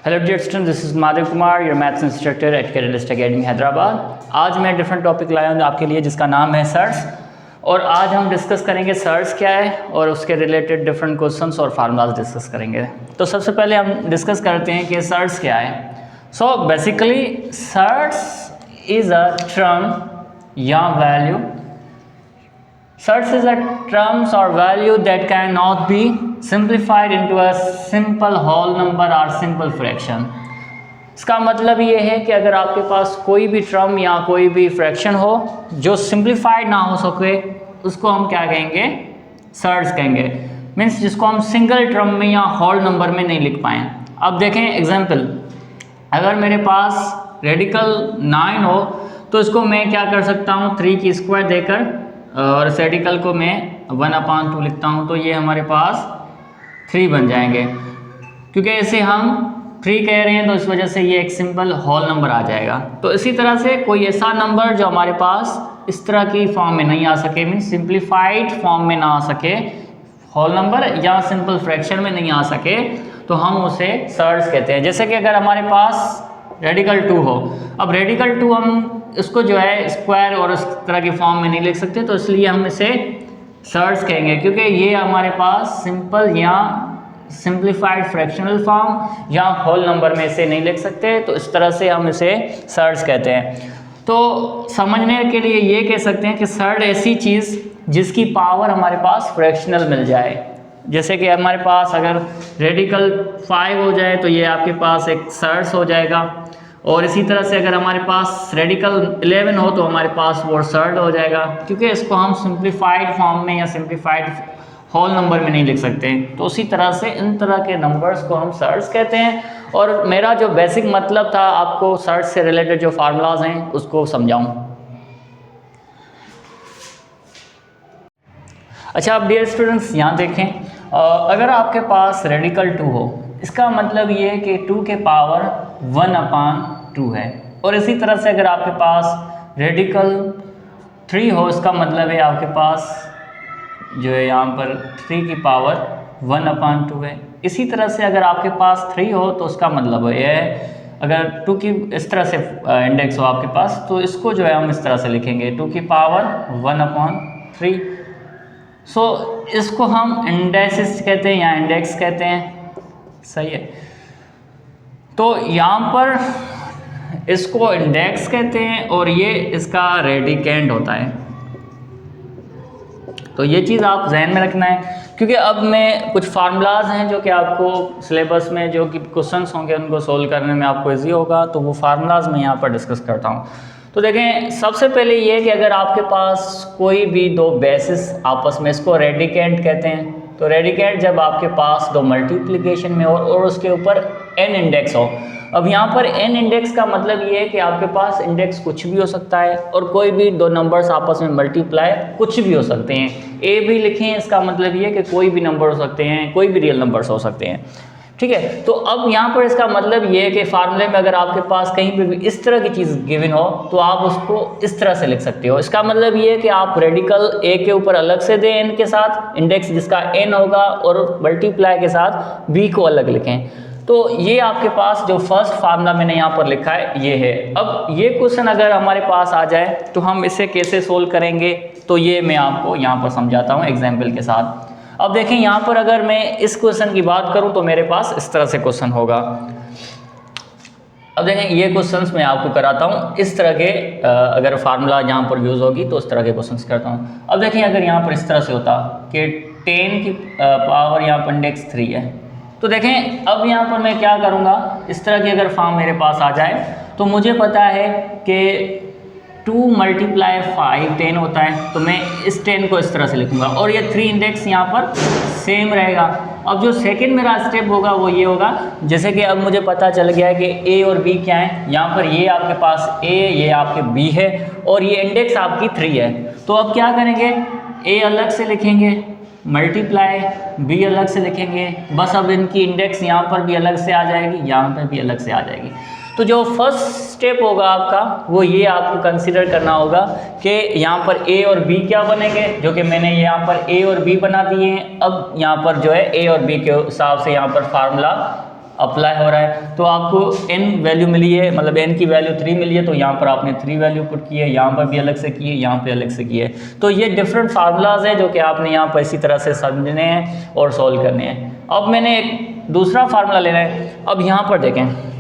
Hello dear student, this is Madhav Kumar, your maths instructor at Catalyst Academy Hyderabad. आज मैं different topic लाया हूँ आपके लिए जिसका नाम है सर्स। और आज हम डिस्कस करेंगे सर्स क्या है और उसके रिलेटेड डिफरेंट क्वेश्चंस और फार्मूलाज डिस्कस करेंगे। तो सबसे पहले हम डिस्कस करते हैं कि सर्स क्या है। So basically surds is a term या value. Surds is a terms or value that cannot be simplified into a simple whole number or simple fraction. इसका मतलब ये है कि अगर आपके पास कोई भी टर्म या कोई भी फ्रैक्शन हो जो सिंप्लीफाइड ना हो सके, उसको हम क्या कहेंगे? सर्ड्स कहेंगे। मीन्स जिसको हम सिंगल टर्म में या होल नंबर में नहीं लिख पाएँ। अब देखें एग्जाम्पल, अगर मेरे पास रेडिकल 9 हो तो इसको मैं क्या कर सकता हूँ, 3 की स्क्वायर देकर और रेडिकल को मैं 1/2 लिखता हूँ, तो ये हमारे पास 3 बन जाएंगे। क्योंकि इसे हम 3 कह रहे हैं तो इस वजह से ये एक सिंपल होल नंबर आ जाएगा। तो इसी तरह से कोई ऐसा नंबर जो हमारे पास इस तरह की फॉर्म में नहीं आ सके, मीन्स सिंप्लीफाइड फॉर्म में ना आ सके, होल नंबर या सिंपल फ्रैक्शन में नहीं आ सके, तो हम उसे सर्ड्स कहते हैं। जैसे कि अगर हमारे पास रेडिकल 2 हो, अब रेडिकल 2 हम इसको जो है स्क्वायर और इस तरह की फॉर्म में नहीं लिख सकते, तो इसलिए हम इसे सर्ड्स कहेंगे, क्योंकि ये हमारे पास सिंपल या सिंप्लीफाइड फ्रैक्शनल फॉर्म या होल नंबर में इसे नहीं लिख सकते, तो इस तरह से हम इसे सर्ड्स कहते हैं। तो समझने के लिए ये कह सकते हैं कि सर्ड ऐसी चीज़ जिसकी पावर हमारे पास फ्रैक्शनल मिल जाए। जैसे कि हमारे पास अगर रेडिकल 5 हो जाए तो ये आपके पास एक सर्ड्स हो जाएगा, और इसी तरह से अगर हमारे पास रेडिकल 11 हो तो हमारे पास वो सर्ड हो जाएगा, क्योंकि इसको हम सिंप्लीफाइड फॉर्म में या सिंप्लीफाइड होल नंबर में नहीं लिख सकते। तो उसी तरह से इन तरह के नंबर्स को हम सर्ड्स कहते हैं। और मेरा जो बेसिक मतलब था आपको सर्ड्स से रिलेटेड जो फार्मूलाज हैं उसको समझाऊं। अच्छा, अब डियर स्टूडेंट्स यहाँ देखें, अगर आपके पास रेडिकल 2 हो, इसका मतलब ये है कि 2 के पावर 1/2 है। और इसी तरह से अगर आपके पास रेडिकल 3 हो, इसका मतलब है आपके पास जो है यहाँ पर 3 की पावर 1/2 है। इसी तरह से अगर आपके पास 3 हो तो उसका मतलब ये है, अगर 2 की इस तरह से इंडेक्स हो आपके पास, तो इसको जो है हम इस तरह से लिखेंगे 2 की पावर 1/3। सो इसको हम इंडेक्स कहते हैं या इंडेक्स कहते हैं, सही है। तो यहाँ पर इसको इंडेक्स कहते हैं और ये इसका रेडिकेंड होता है। तो ये चीज़ आप जहन में रखना है, क्योंकि अब मैं कुछ फार्मूलाज हैं जो कि आपको सिलेबस में जो कि क्वेश्चंस होंगे उनको सोल्व करने में आपको इजी होगा, तो वो फार्मूलाज मैं यहाँ पर डिस्कस करता हूँ। तो देखें, सबसे पहले ये कि अगर आपके पास कोई भी दो बेसिस आपस में, इसको रेडिकेंड कहते हैं। तो रेडिकेंड जब आपके पास दो मल्टीप्लिकेशन में हो और उसके ऊपर n इंडेक्स हो। अब यहाँ पर n इंडेक्स का मतलब ये है कि आपके पास इंडेक्स कुछ भी हो सकता है और कोई भी दो नंबर्स आपस में मल्टीप्लाई कुछ भी हो सकते हैं। a भी लिखें, इसका मतलब ये है कि कोई भी नंबर हो सकते हैं, कोई भी रियल नंबर्स हो सकते हैं, ठीक है। तो अब यहाँ पर इसका मतलब ये है कि फार्मूले में अगर आपके पास कहीं पे भी इस तरह की चीज़ गिवन हो तो आप उसको इस तरह से लिख सकते हो। इसका मतलब ये है कि आप रेडिकल a के ऊपर अलग से दें n के साथ इंडेक्स जिसका n होगा, और मल्टीप्लाई के साथ b को अलग लिखें। तो ये आपके पास जो फर्स्ट फार्मूला मैंने यहाँ पर लिखा है ये है। अब ये क्वेश्चन अगर हमारे पास आ जाए तो हम इसे कैसे सोल्व करेंगे, तो ये मैं आपको यहाँ पर समझाता हूँ एग्जाम्पल के साथ। अब देखें, यहाँ पर अगर मैं इस क्वेश्चन की बात करूं तो मेरे पास इस तरह से क्वेश्चन होगा। अब देखें, ये क्वेश्चंस मैं आपको कराता हूं इस तरह के, अगर फार्मूला यहाँ पर यूज़ होगी तो इस तरह के क्वेश्चंस करता हूं। अब देखें, अगर यहाँ पर इस तरह से होता कि 10 की पावर यहाँ पर इंडेक्स 3 है, तो देखें अब यहाँ पर मैं क्या करूँगा, इस तरह की अगर फॉर्म मेरे पास आ जाए तो मुझे पता है कि 2 × 5 10 होता है, तो मैं इस 10 को इस तरह से लिखूंगा और ये 3 इंडेक्स यहाँ पर सेम रहेगा। अब जो सेकंड मेरा स्टेप होगा वो ये होगा, जैसे कि अब मुझे पता चल गया है कि a और b क्या है। यहाँ पर ये आपके पास a, ये आपके b है और ये इंडेक्स आपकी 3 है। तो अब क्या करेंगे, a अलग से लिखेंगे, मल्टीप्लाई b अलग से लिखेंगे, बस अब इनकी इंडेक्स यहाँ पर भी अलग से आ जाएगी, यहाँ पर भी अलग से आ जाएगी। तो जो फर्स्ट स्टेप होगा आपका वो ये आपको कंसीडर करना होगा कि यहाँ पर a और b क्या बनेंगे, जो कि मैंने यहाँ पर a और b बना दिए हैं। अब यहाँ पर जो है a और b के हिसाब से यहाँ पर फार्मूला अप्लाई हो रहा है। तो आपको n वैल्यू मिली है, मतलब n की वैल्यू 3 मिली है, तो यहाँ पर आपने 3 वैल्यू पुट की है, यहाँ पर भी अलग से की है, यहाँ पे अलग से की है। तो ये डिफरेंट फार्मूलाज है जो कि आपने यहाँ पर इसी तरह से समझने हैं और सॉल्व करने हैं। अब मैंने एक दूसरा फार्मूला लेना है। अब यहाँ पर देखें,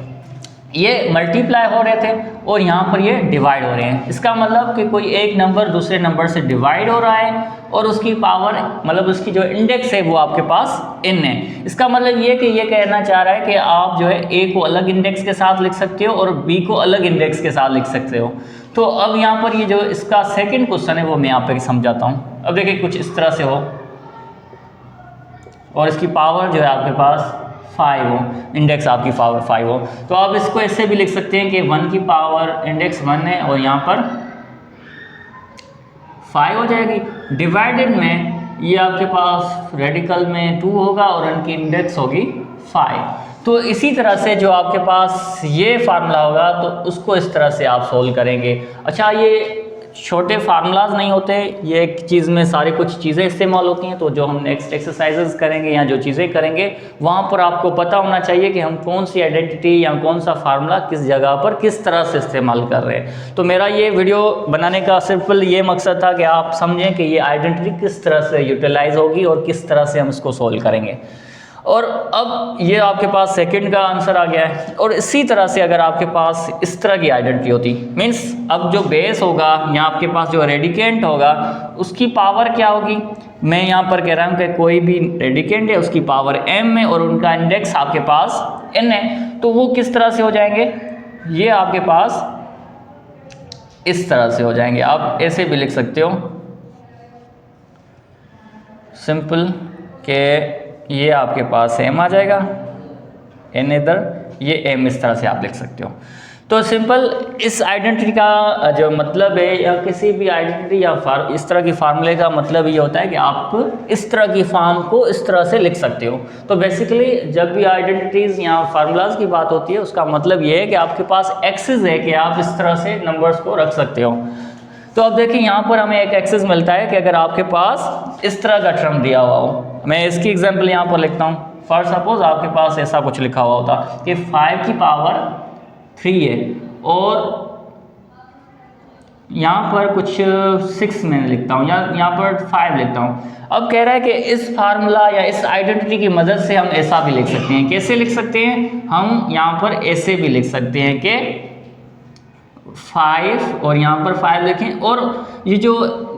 ये मल्टीप्लाई हो रहे थे और यहाँ पर ये डिवाइड हो रहे हैं। इसका मतलब कि कोई एक नंबर दूसरे नंबर से डिवाइड हो रहा है और उसकी पावर, मतलब उसकी जो इंडेक्स है वो आपके पास n है। इसका मतलब ये कि ये कहना चाह रहा है कि आप जो है a को अलग इंडेक्स के साथ लिख सकते हो और b को अलग इंडेक्स के साथ लिख सकते हो। तो अब यहाँ पर ये जो इसका सेकेंड क्वेश्चन है वो मैं यहाँ पर समझाता हूँ। अब देखिए कुछ इस तरह से हो और इसकी पावर जो है आपके पास 5 हो, इंडेक्स आपकी पावर 5 हो, तो आप इसको ऐसे भी लिख सकते हैं कि 1 की पावर इंडेक्स 1 है और यहाँ पर 5 हो जाएगी। डिवाइडेड में ये आपके पास रेडिकल में 2 होगा और इनकी इंडेक्स होगी 5। तो इसी तरह से जो आपके पास ये फार्मूला होगा तो उसको इस तरह से आप सोल्व करेंगे। अच्छा, ये छोटे फार्मूलाज नहीं होते, ये एक चीज़ में सारी कुछ चीज़ें इस्तेमाल होती हैं। तो जो हम नेक्स्ट एक्सरसाइजेज करेंगे या जो चीज़ें करेंगे वहाँ पर आपको पता होना चाहिए कि हम कौन सी आइडेंटिटी या कौन सा फार्मूला किस जगह पर किस तरह से इस्तेमाल कर रहे हैं। तो मेरा ये वीडियो बनाने का सिंपल ये मकसद था कि आप समझें कि ये आइडेंटिटी किस तरह से यूटिलाइज होगी और किस तरह से हम इसको सोल्व करेंगे। और अब ये आपके पास सेकंड का आंसर आ गया है। और इसी तरह से अगर आपके पास इस तरह की आइडेंटिटी होती, मीन्स अब जो बेस होगा या आपके पास जो रेडिकेंट होगा उसकी पावर क्या होगी, मैं यहाँ पर कह रहा हूँ कि कोई भी रेडिकेंट है उसकी पावर m है और उनका इंडेक्स आपके पास n है, तो वो किस तरह से हो जाएंगे, ये आपके पास इस तरह से हो जाएंगे। आप ऐसे भी लिख सकते हो सिंपल के ये आपके पास m आ जाएगा, n इधर, ये m इस तरह से आप लिख सकते हो। तो सिंपल इस आइडेंटिटी का जो मतलब है या किसी भी आइडेंटिटी या इस तरह की फार्मूले का मतलब ये होता है कि आप इस तरह की फॉर्म को इस तरह से लिख सकते हो। तो बेसिकली जब भी आइडेंटिटीज़ या फार्मूलाज की बात होती है उसका मतलब ये है कि आपके पास एक्सेस है कि आप इस तरह से नंबर्स को रख सकते हो। तो अब देखिए यहाँ पर हमें एक एक्सेस मिलता है कि अगर आपके पास इस तरह का टर्म दिया हुआ हो, मैं इसकी एग्जांपल यहाँ पर लिखता हूँ। फॉर सपोज आपके पास ऐसा कुछ लिखा हुआ होता कि 5 की पावर 3 है और यहाँ पर कुछ 6 मैंने लिखता हूँ या यहाँ पर 5 लिखता हूँ। अब कह रहा है कि इस फार्मूला या इस आइडेंटिटी की मदद से हम ऐसा भी लिख सकते हैं। कैसे लिख सकते हैं, हम यहाँ पर ऐसे भी लिख सकते हैं कि 5 और यहाँ पर 5 लिखें और ये जो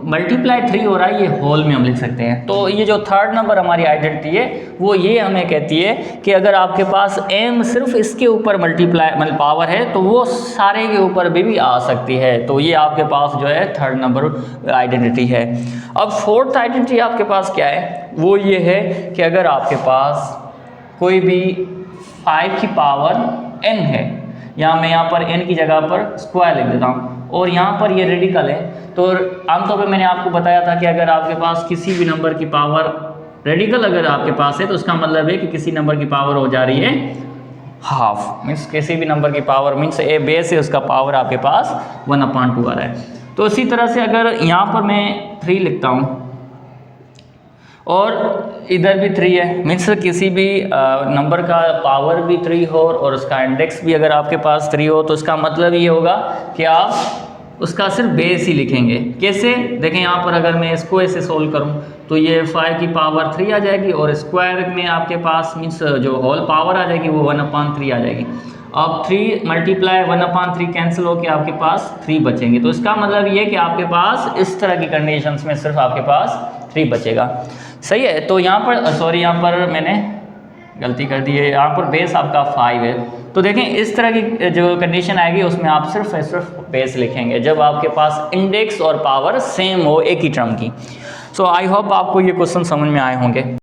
मल्टीप्लाई 3 हो रहा है ये होल में हम लिख सकते हैं। तो ये जो थर्ड नंबर हमारी आइडेंटिटी है वो ये हमें कहती है कि अगर आपके पास m सिर्फ इसके ऊपर मल्टीप्लाई मतलब पावर है तो वो सारे के ऊपर भी आ सकती है। तो ये आपके पास जो है थर्ड नंबर आइडेंटिटी है। अब फोर्थ आइडेंटिटी आपके पास क्या है, वो ये है कि अगर आपके पास कोई भी 5 की पावर n है, या मैं यहाँ पर n की जगह पर स्क्वायर लिख देता हूँ और यहाँ पर ये रेडिकल है। तो आमतौर पे मैंने आपको बताया था कि अगर आपके पास किसी भी नंबर की पावर रेडिकल अगर आपके पास है तो उसका मतलब है कि किसी नंबर की पावर हो जा रही है हाफ, मीन्स किसी भी नंबर की पावर मीन्स ए बेस है उसका पावर आपके पास 1/2 आ रहा है। तो इसी तरह से अगर यहाँ पर मैं 3 लिखता हूँ और इधर भी 3 है, मीन्स किसी भी नंबर का पावर भी 3 हो और उसका इंडेक्स भी अगर आपके पास 3 हो तो इसका मतलब ये होगा कि आप उसका सिर्फ बेस ही लिखेंगे। कैसे, देखें यहाँ पर अगर मैं इसको ऐसे सोल्व करूँ तो ये 5 की पावर 3 आ जाएगी और स्क्वायर में आपके पास मीन्स जो होल पावर आ जाएगी वो 1/3 आ जाएगी। अब 3 मल्टीप्लाई 1/3 कैंसिल होकर आपके पास 3 बचेंगे। तो इसका मतलब ये कि आपके पास इस तरह की कंडीशंस में सिर्फ आपके पास 3 बचेगा। सही है। तो यहाँ पर सॉरी यहाँ पर मैंने गलती कर दी है, यहाँ पर बेस आपका 5 है। तो देखें इस तरह की जो कंडीशन आएगी उसमें आप सिर्फ बेस लिखेंगे जब आपके पास इंडेक्स और पावर सेम हो एक ही टर्म की। सो आई होप आपको ये क्वेश्चन समझ में आए होंगे।